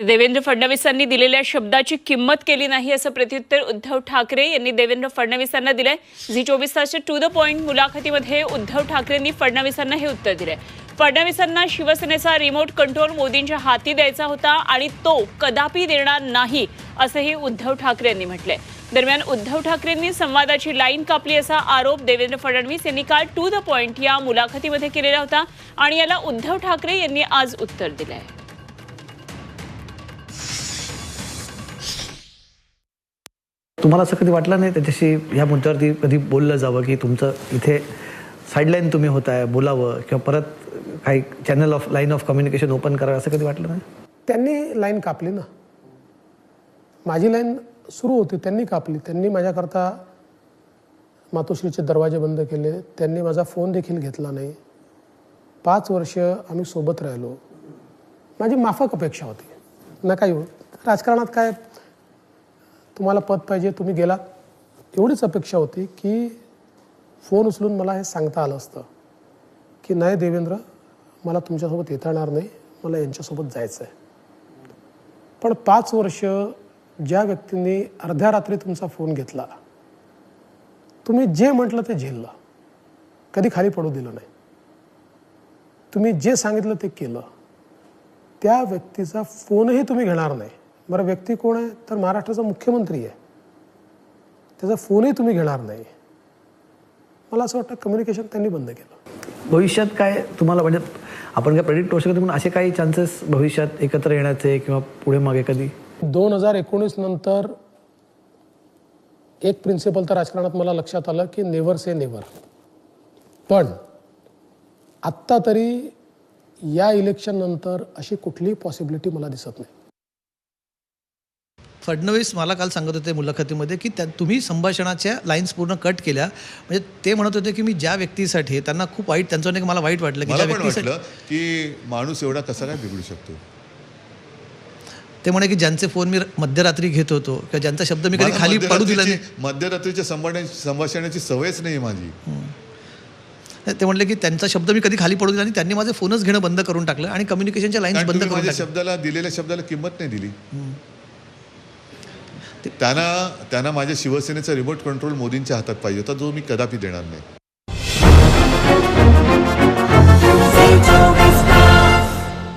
देवेंद्र फडणवीसांनी दिलेल्या शब्दाची किंमत केली नाही असं प्रत्युत्तर उद्धव ठाकरे यांनी देवेंद्र फडणवीसांना दिलंय। झी 24 तासच्या टू द पॉइंट मुलाखतीमध्ये उद्धव ठाकरेंनी फडणवीसांना हे उत्तर दिलंय। फडणवीसांना शिवसेनेचा रिमोट कंट्रोल मोदींच्या हाती द्यायचा होता आणि तो कदापि देणार नाही असंही उद्धव ठाकरे यांनी म्हटलंय। दरम्यान उद्धव ठाकरेंनी संवादाची लाईन कापली असा आरोप देवेंद्र फडणवीस यांनी काल टू द पॉइंट या मुलाखतीमध्ये केलेला होता आणि याला उद्धव ठाकरे यांनी आज उत्तर दिलंय। तुम्हाला असं कधी वाटलं नाही त्याच्याशी ह्या मुद्द्यावरती कधी बोललं जावं की तुमचं इथे साईडलाईन तुम्ही होताय बोलावं किंवा परत काही channel of line of communication open करावं असं कधी वाटलं नाही? त्यांनी लाईन कापली ना, माझी लाईन सुरू होती त्यांनी कापली। त्यांनी माझ्याकरता मातोश्रीचे दरवाजे बंद केले, त्यांनी माझा फोन देखील घेतला नाही। 5 वर्ष आम्ही सोबत राहिलो, माझी माफक अपेक्षा होती। नका येऊ राजकारणात काय तुम्हाला पद पाहिजे तुम्ही गेलात एवढीच अपेक्षा होती की फोन उचलून मला हे सांगता आलं असतं की नाही देवेंद्र मला तुमच्यासोबत येता येणार नाही, मला यांच्यासोबत जायचं आहे। पण 5 वर्ष ज्या व्यक्तींनी अर्ध्या रात्री तुमचा फोन घेतला, तुम्ही जे म्हटलं ते झेललं, कधी खाली पडू दिलं नाही, तुम्ही जे सांगितलं ते केलं, त्या व्यक्तीचा फोनही तुम्ही घेणार नाही। बरं व्यक्ती कोण आहे तर महाराष्ट्राचा मुख्यमंत्री आहे, त्याचा फोनही तुम्ही घेणार नाही। मला असं वाटतं कम्युनिकेशन त्यांनी बंद केलं। भविष्यात काय तुम्हाला म्हणजे आपण काय प्रेडिक्ट करू शकतो पण असे काही चान्सेस भविष्यात एकत्र येण्याचे किंवा पुढे मागे कधी 2019 नंतर एक प्रिन्सिपल तर राजकारणात मला लक्षात आलं की नेव्हर से नेव्हर। पण आत्ता तरी या इलेक्शन नंतर अशी कुठलीही पॉसिबिलिटी मला दिसत नाही। फडणवीस मला काल सांगत होते मुलाखतीमध्ये की तुम्ही संभाषणाच्या लाईन्स पूर्ण कट केल्या, म्हणजे ते म्हणत होते की मी ज्या व्यक्तीसाठी त्यांना खूप वाईट त्यांचं नाही मला वाईट वाटलं की ज्या व्यक्तीसाठी की माणूस एवढा कसा काय बिघडू शकतो। ते म्हणे की ज्यांचे फोन मी मध्यरात्री घेत होतो किंवा ज्यांचा शब्द मी कधी खाली पडू दिला नाही, मध्यरात्रीच्या संभाषणाची सवयच नाही माझी। ते म्हणले की त्यांचा शब्द मी कधी खाली पडू दिला आणि त्यांनी माझे फोनच घेणं बंद करून टाकलं आणि कम्युनिकेशनच्या लाईन्स बंद करून टाकल्या। शब्दाला दिलेल्या शब्दाला किंमत नाही दिली। त्यांना माझ्या शिवसेनेचा रिमोट कंट्रोल मोदींच्या हातात पाहिजे होता, जो मी कदापि देणार नाही।